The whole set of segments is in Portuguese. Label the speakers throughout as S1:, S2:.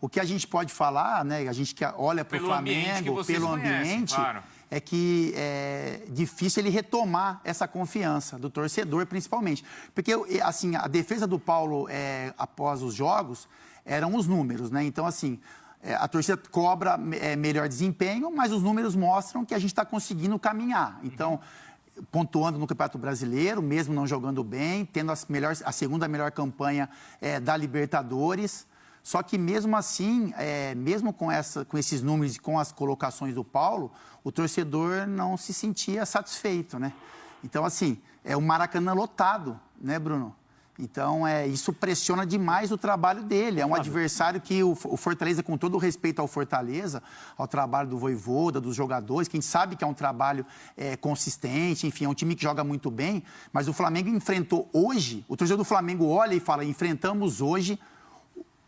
S1: O que a gente pode falar, né, a gente que olha para o Flamengo, pelo ambiente, claro, é que é difícil ele retomar essa confiança do torcedor, principalmente. Porque, assim, a defesa do Paulo após os jogos eram os números, né? Então, assim, a torcida cobra melhor desempenho, mas os números mostram que a gente está conseguindo caminhar. Então, pontuando no Campeonato Brasileiro, mesmo não jogando bem, tendo a segunda melhor campanha da Libertadores. Só que mesmo assim, mesmo com esses números e com as colocações do Paulo, o torcedor não se sentia satisfeito, né? Então, assim, é o Maracanã lotado, né, Bruno? Então, isso pressiona demais o trabalho dele. É um adversário que o Fortaleza, com todo o respeito ao Fortaleza, ao trabalho do Vojvoda, dos jogadores, que a gente sabe que é um trabalho consistente, enfim, é um time que joga muito bem, mas o Flamengo enfrentou hoje, o torcedor do Flamengo olha e fala, enfrentamos hoje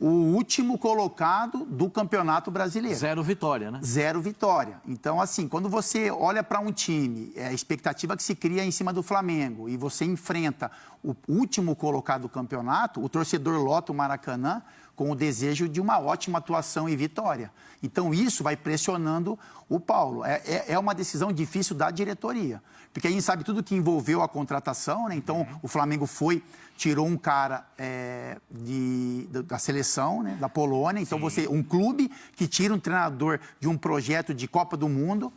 S1: o último colocado do Campeonato Brasileiro.
S2: 0 vitória, né?
S1: 0 vitória. Então, assim, quando você olha para um time, a expectativa que se cria em cima do Flamengo, e você enfrenta o último colocado do campeonato, o torcedor lota o Maracanã com o desejo de uma ótima atuação e vitória. Então, isso vai pressionando o Paulo. É uma decisão difícil da diretoria, porque a gente sabe tudo que envolveu a contratação, né? Então, o Flamengo tirou um cara da seleção, né, da Polônia. Então, um clube que tira um treinador de um projeto de Copa do Mundo,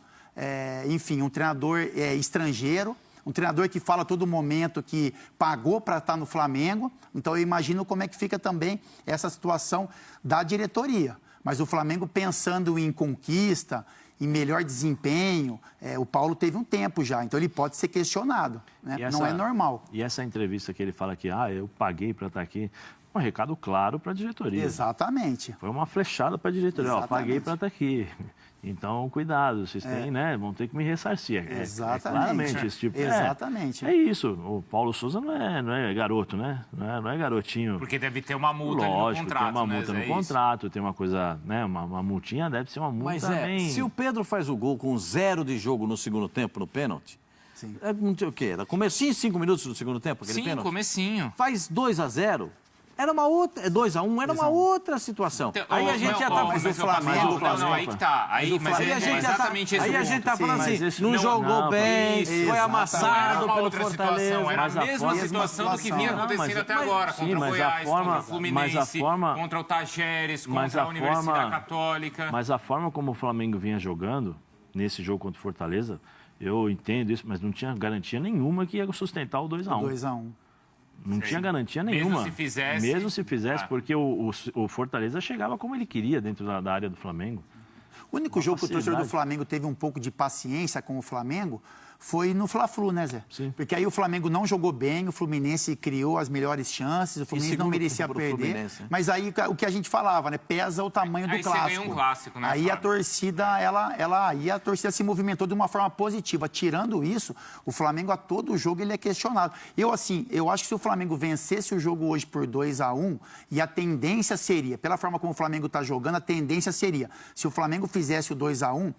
S1: enfim, um treinador estrangeiro, um treinador que fala a todo momento que pagou para estar no Flamengo. Então, eu imagino como é que fica também essa situação da diretoria. Mas o Flamengo pensando em conquista, em melhor desempenho, o Paulo teve um tempo já, então ele pode ser questionado, né? Não é normal.
S3: E essa entrevista que ele fala que eu paguei para estar aqui, um recado claro para a diretoria.
S1: Exatamente.
S3: Foi uma flechada para a diretoria, paguei para estar aqui. Então, cuidado, vocês têm, né? Vão ter que me ressarcir.
S1: Exatamente.
S3: Claramente esse tipo.
S1: Exatamente.
S3: É isso. O Paulo Souza não é garoto, né? Não é garotinho.
S4: Porque deve ter uma multa no contrato.
S3: Tem uma multa no contrato, tem uma coisa, né? Uma multinha, deve ser uma multa.
S2: Mas
S3: bem...
S2: se o Pedro faz o gol com 0 de jogo no segundo tempo no pênalti,
S1: sim,
S2: o quê? Era comecinho, 5 minutos do segundo tempo, aquele pênalti?
S4: Sim, comecinho.
S2: Faz 2-0. Era uma outra, 2-1, era uma outra situação.
S4: Então,
S2: aí a gente já tá...
S4: Mas o Flamengo... Não, aí que tá. Mas é exatamente esse o ponto.
S2: Aí a gente tá falando assim, não
S4: não
S2: jogou bem, foi amassado pelo Fortaleza.
S4: Era a mesma situação do que vinha acontecendo até agora, contra o Goiás, contra o Fluminense, contra o Tajeres, contra a Universidade Católica.
S3: Mas a forma como o Flamengo vinha jogando nesse jogo contra o Fortaleza, eu entendo isso, mas não tinha garantia nenhuma que ia sustentar o 2-1.
S1: 2-1.
S3: Não tinha garantia nenhuma.
S4: Mesmo se fizesse.
S3: Porque o Fortaleza chegava como ele queria dentro da área do Flamengo.
S1: O único jogo que o torcedor do Flamengo teve um pouco de paciência com o Flamengo foi no Fla-Flu, né, Zé?
S3: Sim.
S1: Porque aí o Flamengo não jogou bem, o Fluminense criou as melhores chances, o Fluminense não merecia perder. Mas aí o que a gente falava, né? Pesa o tamanho do clássico.
S4: Aí você ganha um clássico, né,
S1: aí a torcida, aí a torcida se movimentou de uma forma positiva. Tirando isso, o Flamengo a todo jogo ele é questionado. Eu acho que se o Flamengo vencesse o jogo hoje por 2-1, e a tendência seria, pela forma como o Flamengo está jogando, a tendência seria, se o Flamengo fizesse o 2-1,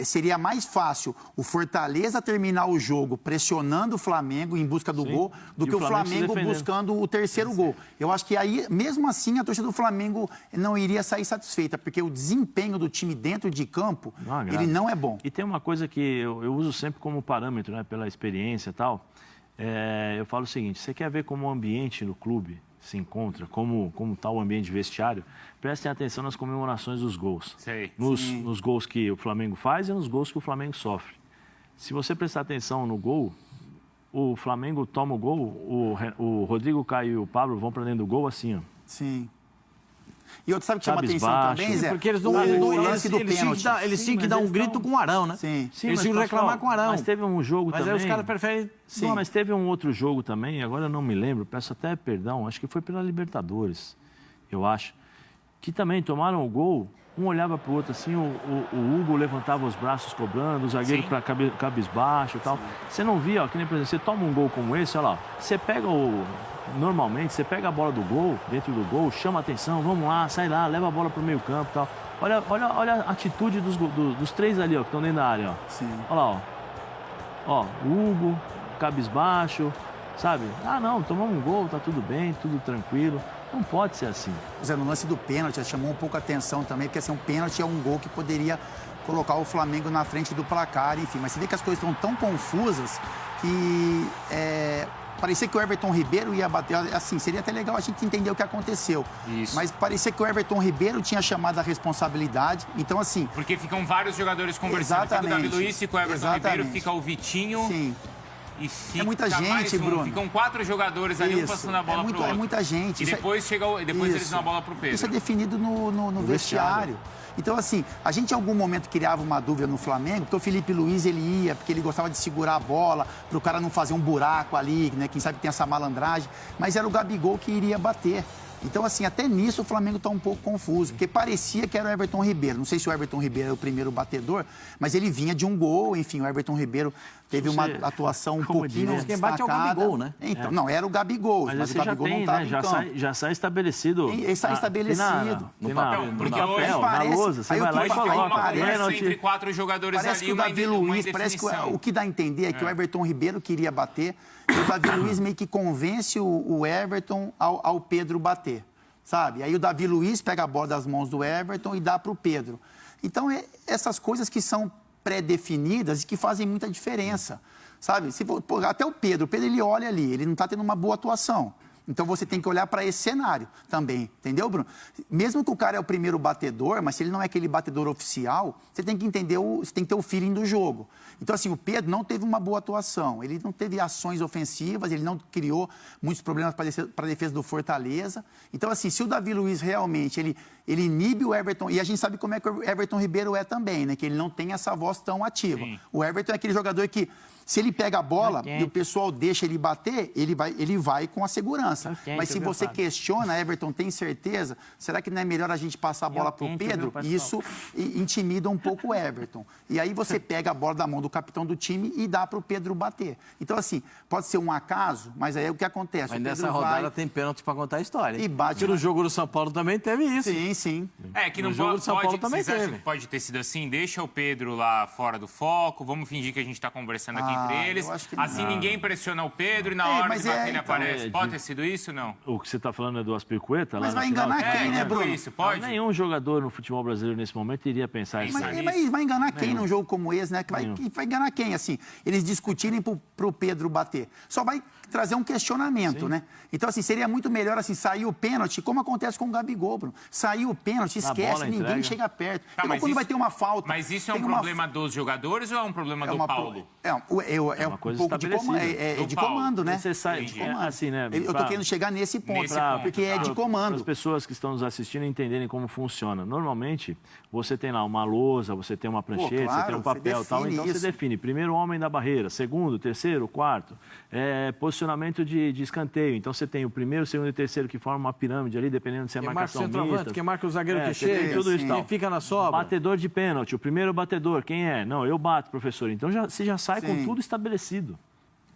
S1: seria mais fácil o Fortaleza terminar o jogo pressionando o Flamengo em busca do gol do que o Flamengo buscando o terceiro gol. Eu acho que aí, mesmo assim, a torcida do Flamengo não iria sair satisfeita, porque o desempenho do time dentro de campo, ele não é bom.
S3: E tem uma coisa que eu uso sempre como parâmetro, né, pela experiência e tal. Eu falo o seguinte, você quer ver como o ambiente no clube se encontra, como está o ambiente vestiário, prestem atenção nas comemorações dos gols. Nos gols que o Flamengo faz e nos gols que o Flamengo sofre. Se você prestar atenção no gol, o Flamengo toma o gol, o Rodrigo Caio e o Pablo vão para dentro do gol assim, ó.
S1: Sim. E outro sabe que chama atenção também, Zé?
S2: Porque eles tinham que dar um grito com o Arão, né?
S1: Sim.
S2: Eles tinham que reclamar com o Arão.
S3: Mas teve um jogo também...
S2: Mas aí os caras preferem...
S3: Sim. Mas teve um outro jogo também, agora eu não me lembro, peço até perdão, acho que foi pela Libertadores, eu acho, que também tomaram o gol, um olhava para o outro assim, o Hugo levantava os braços cobrando, o zagueiro para cabisbaixo e tal. Você não via, ó, que nem, por exemplo, você toma um gol como esse, olha lá, você pega normalmente, você pega a bola do gol, dentro do gol, chama a atenção, vamos lá, sai lá, leva a bola para o meio campo e tal. Olha a atitude dos três ali, ó, que estão dentro da área, ó.
S1: Sim.
S3: Olha lá, ó, Hugo, cabisbaixo, sabe? Ah, não, tomamos um gol, tá tudo bem, tudo tranquilo. Não pode ser assim.
S1: Zé, no lance do pênalti, chamou um pouco a atenção também, porque assim, um pênalti é um gol que poderia colocar o Flamengo na frente do placar, enfim. Mas você vê que as coisas estão tão confusas que parecia que o Everton Ribeiro ia bater. Assim, seria até legal a gente entender o que aconteceu.
S4: Isso.
S1: Mas parecia que o Everton Ribeiro tinha chamado a responsabilidade. Então, assim...
S4: Porque ficam vários jogadores conversando. Fica o Davi Luiz, fica o Everton Ribeiro, fica o Vitinho...
S1: Sim.
S4: E fica
S1: muita gente, Bruno.
S4: Ficam 4 jogadores ali, um passando a bola pro outro.
S1: É muita gente.
S4: E depois, eles dão a bola pro Pedro.
S1: Isso é definido no vestiário. Então, assim, a gente em algum momento criava uma dúvida no Flamengo, porque o Felipe Luiz, ele ia, porque ele gostava de segurar a bola, para o cara não fazer um buraco ali, né? Quem sabe tem essa malandragem. Mas era o Gabigol que iria bater. Então, assim, até nisso o Flamengo está um pouco confuso, porque parecia que era o Everton Ribeiro. Não sei se o Everton Ribeiro era o primeiro batedor, mas ele vinha de um gol, enfim, o Everton Ribeiro teve uma atuação um pouquinho destacada.
S2: Quem bate é o Gabigol, né?
S1: Então, não, era o Gabigol, mas o Gabigol não estava em campo.
S3: Já sai estabelecido.
S1: Ele sai estabelecido.
S3: No papel, na lousa, você vai lá e coloca.
S4: Entre 4 jogadores
S1: parece
S4: ali,
S1: que o Davi Luiz, parece que o que dá a entender é que o Everton Ribeiro queria bater, e o Davi Luiz meio que convence o Everton ao Pedro bater, sabe? Aí o Davi Luiz pega a bola das mãos do Everton e dá para o Pedro. Então, essas coisas que são pré-definidas e que fazem muita diferença, sabe? Até o Pedro ele olha ali, ele não está tendo uma boa atuação. Então, você tem que olhar para esse cenário também, entendeu, Bruno? Mesmo que o cara é o primeiro batedor, mas se ele não é aquele batedor oficial, você tem que entender, você tem que ter o feeling do jogo. Então, assim, o Pedro não teve uma boa atuação, ele não teve ações ofensivas, ele não criou muitos problemas para a defesa do Fortaleza. Então, assim, se o Davi Luiz realmente, ele inibe o Everton, e a gente sabe como é que o Everton Ribeiro é também, né? Que ele não tem essa voz tão ativa. Sim. O Everton é aquele jogador que, se ele pega a bola e o pessoal deixa ele bater, ele vai com a segurança. Mas se você questiona, Everton, tem certeza? Será que não é melhor a gente passar a bola para o Pedro? Isso intimida um pouco o Everton. E aí você pega a bola da mão do capitão do time e dá para o Pedro bater. Então, assim, pode ser um acaso, mas aí é o que acontece.
S2: Mas nessa rodada tem pênalti para contar a história.
S1: E bate.
S2: No jogo do São Paulo também teve isso.
S1: Sim, sim.
S4: Que no jogo do São Paulo também teve. Pode ter sido assim, deixa o Pedro lá fora do foco, vamos fingir que a gente está conversando aqui entre eles. Assim ninguém pressiona o Pedro e na hora de bater ele aparece. Pode ter sido isso, não?
S3: O que você está falando é do Aspircueta?
S1: Mas vai enganar quem, né, Bruno?
S4: Isso, pode?
S3: Nenhum jogador no futebol brasileiro nesse momento iria pensar isso.
S1: Mas vai enganar quem num jogo como esse, né? Vai enganar quem, assim? Eles discutirem pro Pedro bater. Só vai trazer um questionamento, né? Então, assim, seria muito melhor, assim, sair o pênalti, como acontece com o Gabigol, Bruno. Saiu o pênalti, esquece, ninguém chega perto. Mas quando vai ter uma falta...
S4: Mas isso é um problema dos jogadores ou é um problema do Paulo?
S3: É
S1: um pouco de comando, né?
S3: Você sai, assim, né?
S1: Eu tô querendo chegar nesse ponto, porque é de comando.
S3: Para as pessoas que estão nos assistindo entenderem como funciona. Normalmente, você tem lá uma lousa, você tem uma prancheta, você tem um papel e tal. Então, você define primeiro o homem da barreira, segundo, terceiro, quarto. Posicionamento de escanteio. Então, você tem o primeiro, o segundo e o terceiro que formam uma pirâmide ali, dependendo se é marcação mista.
S2: Quem marca o zagueiro que chega,
S3: tudo isso
S2: quem fica na sobra.
S3: Batedor de pênalti, o primeiro batedor, quem é? Não, eu bato, professor. Então, você já sai com tudo estabelecido.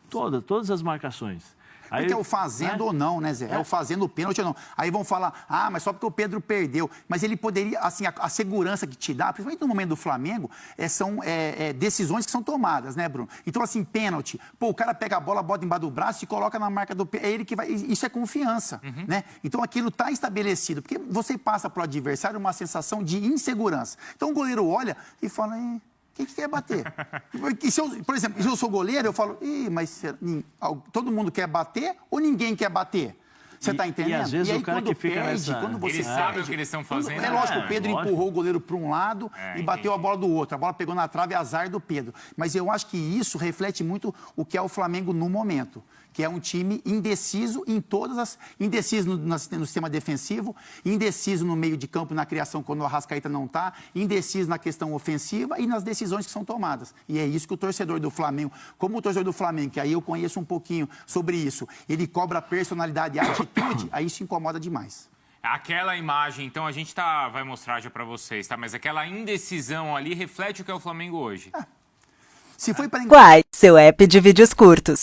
S3: Todas as marcações.
S1: Porque é o fazendo ou não, né, Zé? É o fazendo o pênalti ou não. Aí vão falar, mas só porque o Pedro perdeu. Mas ele poderia, assim, a segurança que te dá, principalmente no momento do Flamengo, são decisões que são tomadas, né, Bruno? Então, assim, pênalti. O cara pega a bola, bota embaixo do braço e coloca na marca do pênalti. É ele que vai. Isso é confiança, né? Então, aquilo está estabelecido. Porque você passa para o adversário uma sensação de insegurança. Então, o goleiro olha e fala, quem que quer bater? Por exemplo, se eu sou goleiro, eu falo, mas todo mundo quer bater ou ninguém quer bater? Você está entendendo?
S3: E às vezes
S1: aí,
S3: o cara que fica
S1: quando você
S4: eles sabem o que eles estão fazendo.
S1: É lógico, o Pedro empurrou o goleiro para um lado e bateu a bola do outro. A bola pegou na trave, azar do Pedro. Mas eu acho que isso reflete muito o que é o Flamengo no momento, que é um time indeciso em indeciso no sistema defensivo, indeciso no meio de campo, na criação, quando o Arrascaeta não está, indeciso na questão ofensiva e nas decisões que são tomadas. E é isso que o torcedor do Flamengo, como o torcedor do Flamengo, que aí eu conheço um pouquinho sobre isso, ele cobra personalidade e atitude, aí isso incomoda demais.
S4: Aquela imagem, então, a gente vai mostrar já para vocês, tá? Mas aquela indecisão ali reflete o que é o Flamengo hoje.
S1: Se foi para
S5: Quai, seu app de vídeos curtos.